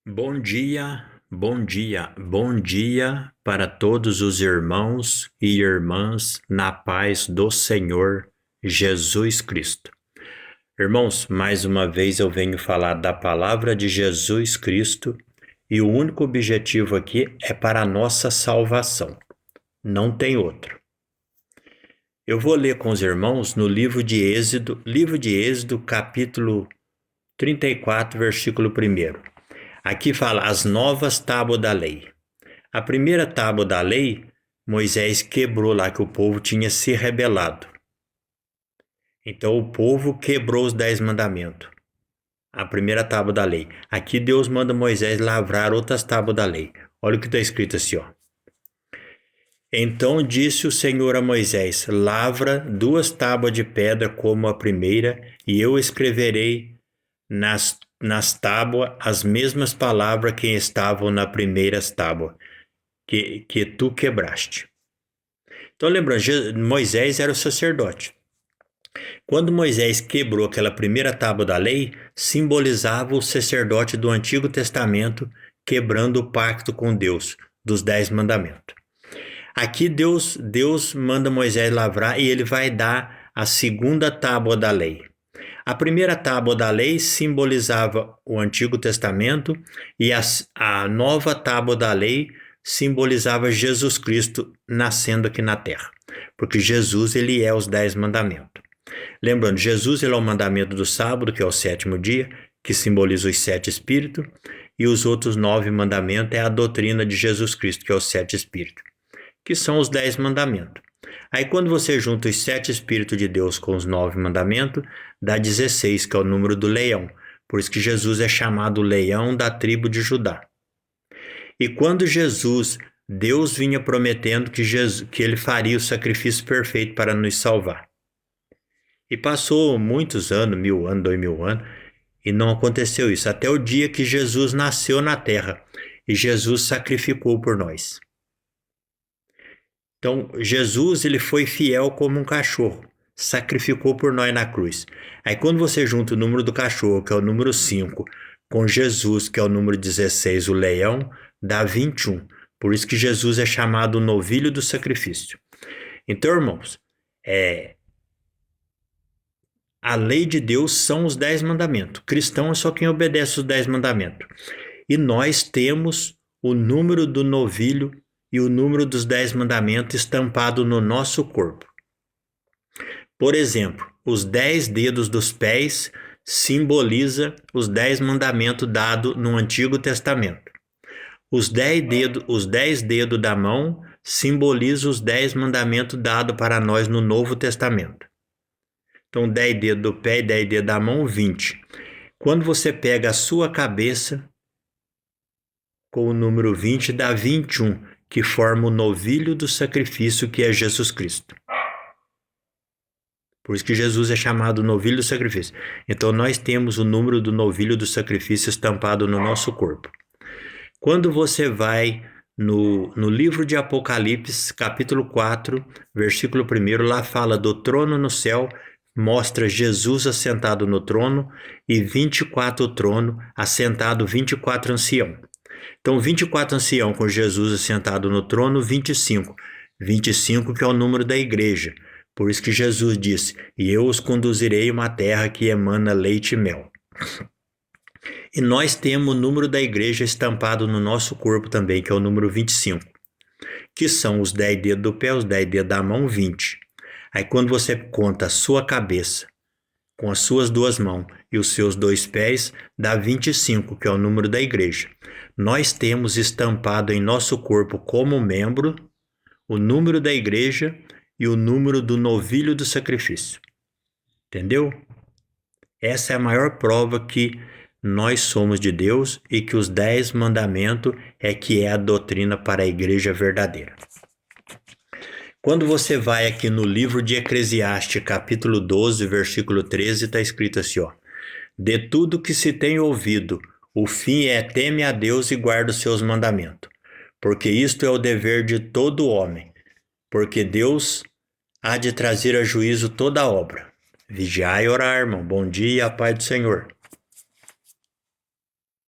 Bom dia, bom dia para todos os irmãos e irmãs na paz do Senhor Jesus Cristo. Irmãos, mais uma vez eu venho falar da palavra de Jesus Cristo e o único objetivo aqui é para a nossa salvação, não tem outro. Eu vou ler com os irmãos no livro de Êxodo, capítulo 34, versículo 1. Aqui fala as novas tábuas da lei. A primeira tábua da lei, Moisés quebrou lá que o povo tinha se rebelado. Então o povo quebrou os 10 mandamentos. A primeira tábua da lei. Aqui Deus manda Moisés lavrar outras tábuas da lei. Olha o que está escrito assim, ó. Então disse o Senhor a Moisés: lavra 2 tábuas de pedra como a primeira, e eu escreverei nas tábuas as mesmas palavras que estavam na primeira tábua que tu quebraste. Então lembrando, Moisés era o sacerdote. Quando Moisés quebrou aquela primeira tábua da lei, simbolizava o sacerdote do Antigo Testamento quebrando o pacto com Deus, dos 10 mandamentos. Aqui Deus manda Moisés lavrar e ele vai dar a segunda tábua da lei. A primeira tábua da lei simbolizava o Antigo Testamento e a nova tábua da lei simbolizava Jesus Cristo nascendo aqui na terra, porque Jesus ele é os 10 mandamentos. Lembrando, Jesus ele é o mandamento do sábado, que é o 7º dia, que simboliza os 7 espíritos, e os outros 9 mandamentos é a doutrina de Jesus Cristo, que é os 7 espíritos, que são os 10 mandamentos. Aí quando você junta os 7 espíritos de Deus com os 9 mandamentos, dá 16, que é o número do leão. Por isso que Jesus é chamado leão da tribo de Judá. E quando Deus vinha prometendo que ele faria o sacrifício perfeito para nos salvar. E passou muitos anos, 1000 anos, 2000 anos, e não aconteceu isso. Até o dia que Jesus nasceu na terra e Jesus sacrificou por nós. Então, Jesus ele foi fiel como um cachorro, sacrificou por nós na cruz. Aí quando você junta o número do cachorro, que é o número 5, com Jesus, que é o número 16, o leão, dá 21. Por isso que Jesus é chamado o novilho do sacrifício. Então, irmãos, a lei de Deus são os 10 mandamentos. Cristão é só quem obedece os 10 mandamentos. E nós temos o número do novilho e o número dos 10 mandamentos estampado no nosso corpo. Por exemplo, os 10 dedos dos pés simboliza os 10 mandamentos dados no Antigo Testamento. Os 10 dedos da mão simbolizam os 10 mandamentos dados para nós no Novo Testamento. Então, 10 dedos do pé e 10 dedos da mão, 20. Quando você pega a sua cabeça com o número 20, dá 21, que forma o novilho do sacrifício, que é Jesus Cristo. Por isso que Jesus é chamado novilho do sacrifício. Então nós temos o número do novilho do sacrifício estampado no nosso corpo. Quando você vai no livro de Apocalipse, capítulo 4, versículo 1, lá fala do trono no céu, mostra Jesus assentado no trono e 24 trono, assentado 24 ancião. Então 24 ancião com Jesus assentado no trono, 25. 25 que é o número da igreja. Por isso que Jesus disse, e eu os conduzirei a uma terra que emana leite e mel. E nós temos o número da igreja estampado no nosso corpo também, que é o número 25. Que são os 10 dedos do pé, os 10 dedos da mão, 20. Aí quando você conta a sua cabeça com as suas 2 mãos e os seus 2 pés, dá 25, que é o número da igreja. Nós temos estampado em nosso corpo como membro o número da igreja e o número do novilho do sacrifício. Entendeu? Essa é a maior prova que nós somos de Deus e que os 10 mandamentos é a doutrina para a igreja verdadeira. Quando você vai aqui no livro de Eclesiastes, capítulo 12, versículo 13, está escrito assim, ó. De tudo que se tem ouvido, o fim é teme a Deus e guarda os seus mandamentos, porque isto é o dever de todo homem, porque Deus há de trazer a juízo toda a obra. Vigiai e orar, irmão. Bom dia, a paz do Senhor.